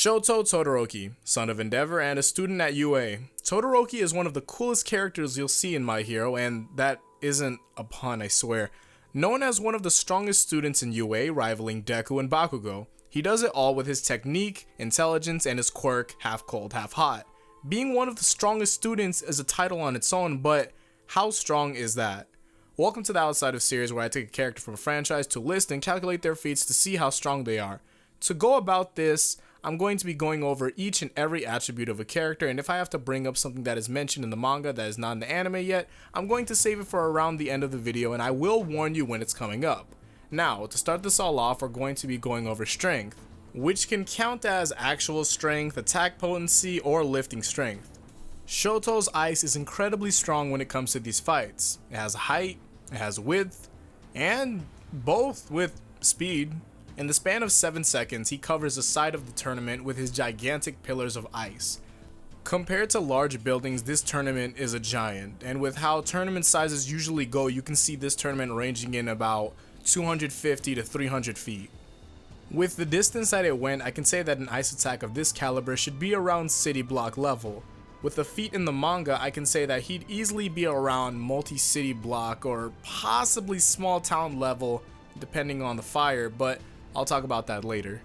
Shoto Todoroki, son of Endeavor and a student at UA. Todoroki is one of the coolest characters you'll see in My Hero, and that isn't a pun, I swear. Known as one of the strongest students in UA, rivaling Deku and Bakugo, he does it all with his technique, intelligence, and his quirk, half cold, half hot. Being one of the strongest students is a title on its own, but how strong is that? Welcome to the Outside of series, where I take a character from a franchise to list and calculate their feats to see how strong they are. To go about this, I'm going to be going over each and every attribute of a character, and if I have to bring up something that is mentioned in the manga that is not in the anime yet, I'm going to save it for around the end of the video, and I will warn you when it's coming up. Now, to start this all off, we're going to be going over strength, which can count as actual strength, attack potency, or lifting strength. Shoto's ice is incredibly strong when it comes to these fights. It has height, it has width, and both with speed. In the span of 7 seconds, he covers the side of the tournament with his gigantic pillars of ice. Compared to large buildings, this tournament is a giant, and with how tournament sizes usually go, you can see this tournament ranging in about 250 to 300 feet. With the distance that it went, I can say that an ice attack of this caliber should be around city block level. With the feat in the manga, I can say that he'd easily be around multi-city block or possibly small town level, depending on the fire, but I'll talk about that later.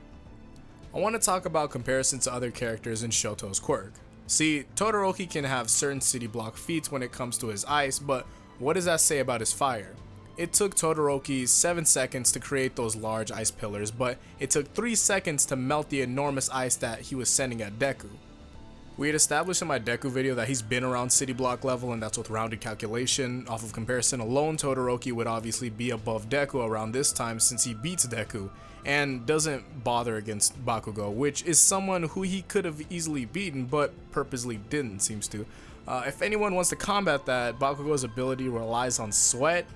I want to talk about comparison to other characters in Shoto's quirk. See, Todoroki can have certain city block feats when it comes to his ice, but what does that say about his fire? It took Todoroki 7 seconds to create those large ice pillars, but it took 3 seconds to melt the enormous ice that he was sending at Deku. We had established in my Deku video that he's been around city block level, and that's with rounded calculation. Off of comparison alone, Todoroki would obviously be above Deku around this time since he beats Deku and doesn't bother against Bakugo, which is someone who he could have easily beaten but purposely didn't, seems to. If anyone wants to combat that, Bakugo's ability relies on sweat.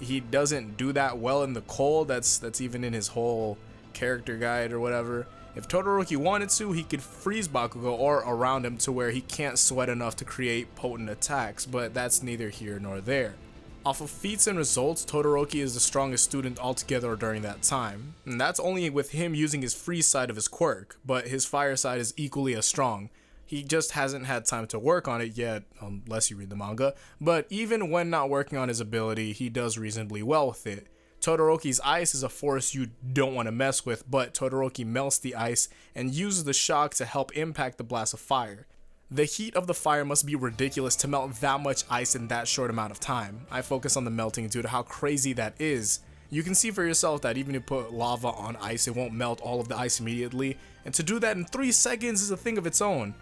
He doesn't do that well in the cold. That's even in his whole character guide or whatever. If Todoroki wanted to, he could freeze Bakugo or around him to where he can't sweat enough to create potent attacks, but that's neither here nor there. Off of feats and results, Todoroki is the strongest student altogether during that time, and that's only with him using his freeze side of his quirk, but his fire side is equally as strong. He just hasn't had time to work on it yet, unless you read the manga, but even when not working on his ability, he does reasonably well with it. Todoroki's ice is a force you don't want to mess with, but Todoroki melts the ice and uses the shock to help impact the blast of fire. The heat of the fire must be ridiculous to melt that much ice in that short amount of time. I focus on the melting due to how crazy that is. You can see for yourself that even if you put lava on ice, it won't melt all of the ice immediately, and to do that in 3 seconds is a thing of its own.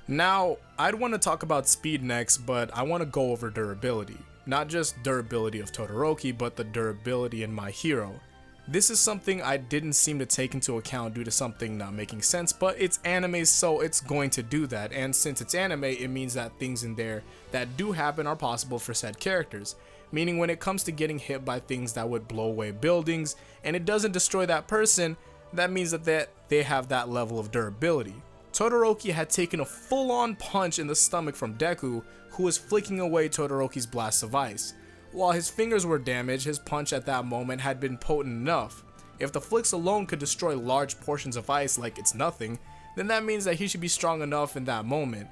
Now, I'd want to talk about speed next, but I want to go over durability. Not just durability of Todoroki, but the durability in My Hero. This is something I didn't seem to take into account due to something not making sense, but it's anime, so it's going to do that, and since it's anime, it means that things in there that do happen are possible for said characters, meaning when it comes to getting hit by things that would blow away buildings, and it doesn't destroy that person, that means that they have that level of durability. Todoroki had taken a full-on punch in the stomach from Deku, who was flicking away Todoroki's blasts of ice. While his fingers were damaged, his punch at that moment had been potent enough. If the flicks alone could destroy large portions of ice like it's nothing, then that means that he should be strong enough in that moment.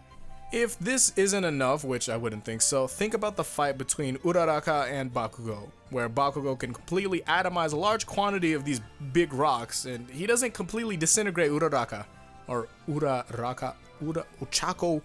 If this isn't enough, which I wouldn't think so, think about the fight between Uraraka and Bakugo, where Bakugo can completely atomize a large quantity of these big rocks, and he doesn't completely disintegrate Uraraka, or Uraraka, Uchako,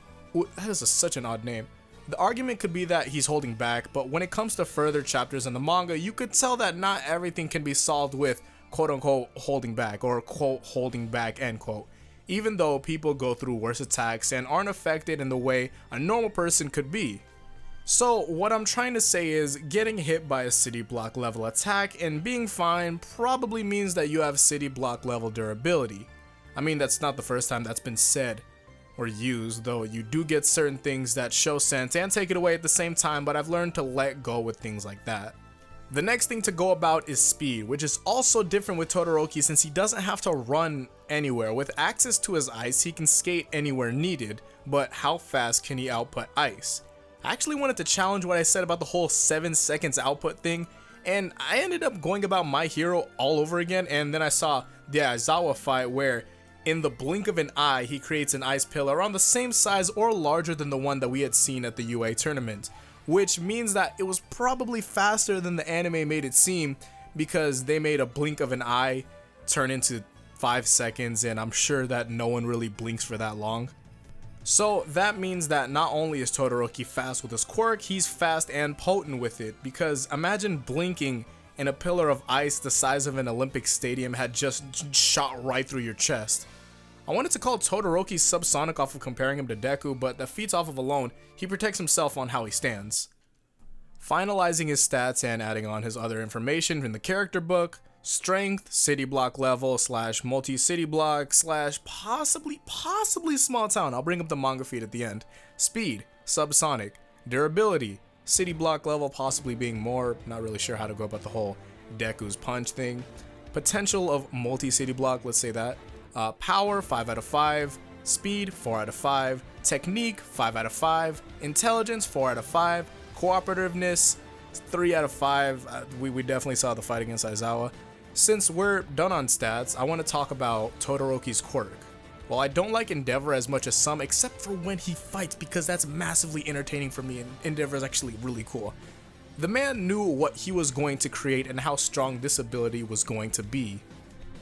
that is such an odd name. The argument could be that he's holding back, but when it comes to further chapters in the manga, you could tell that not everything can be solved with quote-unquote holding back, or quote holding back end quote, even though people go through worse attacks and aren't affected in the way a normal person could be. So what I'm trying to say is, getting hit by a city block level attack and being fine probably means that you have city block level durability. I mean, that's not the first time that's been said or used, though you do get certain things that show sense and take it away at the same time, but I've learned to let go with things like that. The next thing to go about is speed, which is also different with Todoroki since he doesn't have to run anywhere. With access to his ice, he can skate anywhere needed, but how fast can he output ice? I actually wanted to challenge what I said about the whole 7 seconds output thing, and I ended up going about My Hero all over again, and then I saw the Aizawa fight where In the blink of an eye, he creates an ice pillar around the same size or larger than the one that we had seen at the UA tournament, which means that it was probably faster than the anime made it seem, because they made a blink of an eye turn into 5 seconds, and I'm sure that no one really blinks for that long. So that means that not only is Todoroki fast with his quirk, he's fast and potent with it, because imagine blinking and a pillar of ice the size of an Olympic stadium had just shot right through your chest. I wanted to call Todoroki subsonic off of comparing him to Deku, but the feats off of alone, he protects himself on how he stands. Finalizing his stats and adding on his other information in the character book: strength, city block level / multi-city block / possibly small town. I'll bring up the manga feed at the end. Speed, subsonic. Durability, city block level possibly being more, not really sure how to go about the whole Deku's punch thing. Potential of multi-city block, let's say that. Power, 5 out of 5. Speed, 4 out of 5. Technique, 5 out of 5. Intelligence, 4 out of 5. Cooperativeness, 3 out of 5. We definitely saw the fight against Aizawa. Since we're done on stats, I want to talk about Todoroki's quirk. While I don't like Endeavor as much as some, except for when he fights, because that's massively entertaining for me, and Endeavor is actually really cool. The man knew what he was going to create and how strong this ability was going to be.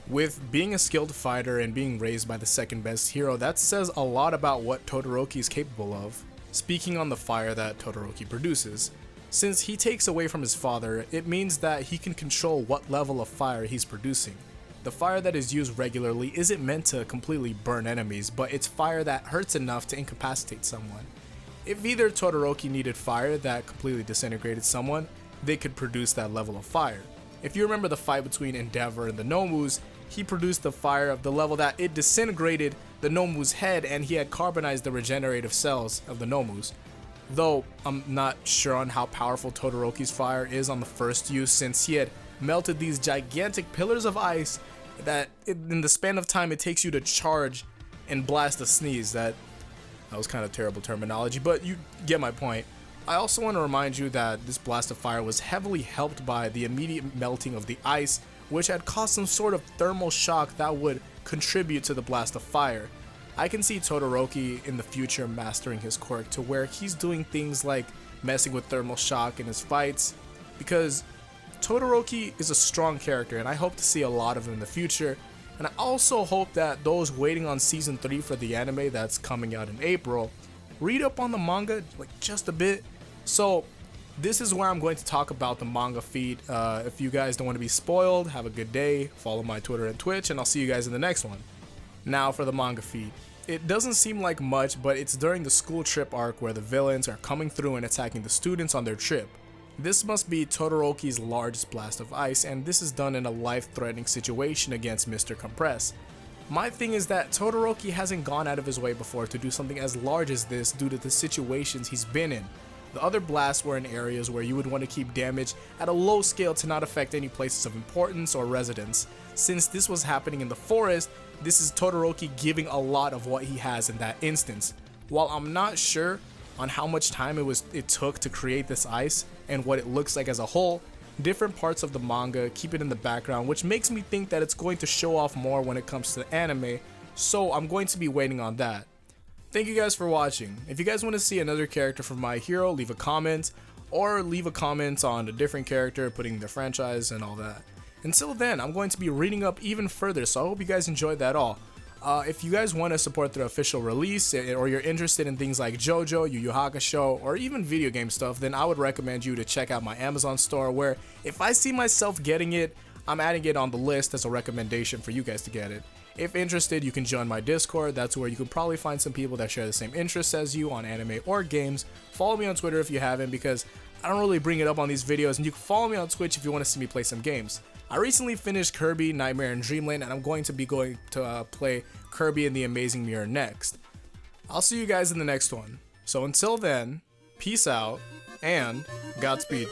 With being a skilled fighter and being raised by the second best hero, that says a lot about what Todoroki is capable of. Speaking on the fire that Todoroki produces, since he takes away from his father, it means that he can control what level of fire he's producing. The fire that is used regularly isn't meant to completely burn enemies, but it's fire that hurts enough to incapacitate someone. If either Todoroki needed fire that completely disintegrated someone, they could produce that level of fire. If you remember the fight between Endeavor and the Nomus, he produced the fire of the level that it disintegrated the Nomu's head, and he had carbonized the regenerative cells of the Nomus. Though I'm not sure on how powerful Todoroki's fire is on the first use, since he had melted these gigantic pillars of ice that in the span of time it takes you to charge and blast a sneeze. That was kind of terrible terminology, but you get my point. I also want to remind you that this blast of fire was heavily helped by the immediate melting of the ice, which had caused some sort of thermal shock that would contribute to the blast of fire. I can see Todoroki in the future mastering his quirk to where he's doing things like messing with thermal shock in his fights, because Todoroki is a strong character and I hope to see a lot of him in the future. And I also hope that those waiting on season 3 for the anime that's coming out in April read up on the manga like just a bit. So this is where I'm going to talk about the manga feed. If you guys don't want to be spoiled, have a good day, follow my Twitter and Twitch, and I'll see you guys in the next one. Now for the manga feed. It doesn't seem like much, but it's during the school trip arc where the villains are coming through and attacking the students on their trip. This must be Todoroki's largest blast of ice, and this is done in a life-threatening situation against Mr. Compress. My thing is that Todoroki hasn't gone out of his way before to do something as large as this due to the situations he's been in. The other blasts were in areas where you would want to keep damage at a low scale to not affect any places of importance or residence. Since this was happening in the forest, this is Todoroki giving a lot of what he has in that instance. While I'm not sure on how much time it took to create this ice and what it looks like as a whole, different parts of the manga keep it in the background, which makes me think that it's going to show off more when it comes to the anime, so I'm going to be waiting on that. Thank you guys for watching. If you guys want to see another character from My Hero, leave a comment, or leave a comment on a different character, putting their franchise and all that. Until then, I'm going to be reading up even further, so I hope you guys enjoyed that all. If you guys want to support the official release, or you're interested in things like JoJo, Yu Yu Hakusho, or even video game stuff, then I would recommend you to check out my Amazon store, where if I see myself getting it, I'm adding it on the list as a recommendation for you guys to get it. If interested, you can join my Discord. That's where you can probably find some people that share the same interests as you on anime or games. Follow me on Twitter if you haven't, because I don't really bring it up on these videos, and you can follow me on Twitch if you want to see me play some games. I recently finished Kirby, Nightmare in Dreamland, and I'm going to be going to play Kirby and the Amazing Mirror next. I'll see you guys in the next one. So until then, peace out, and Godspeed.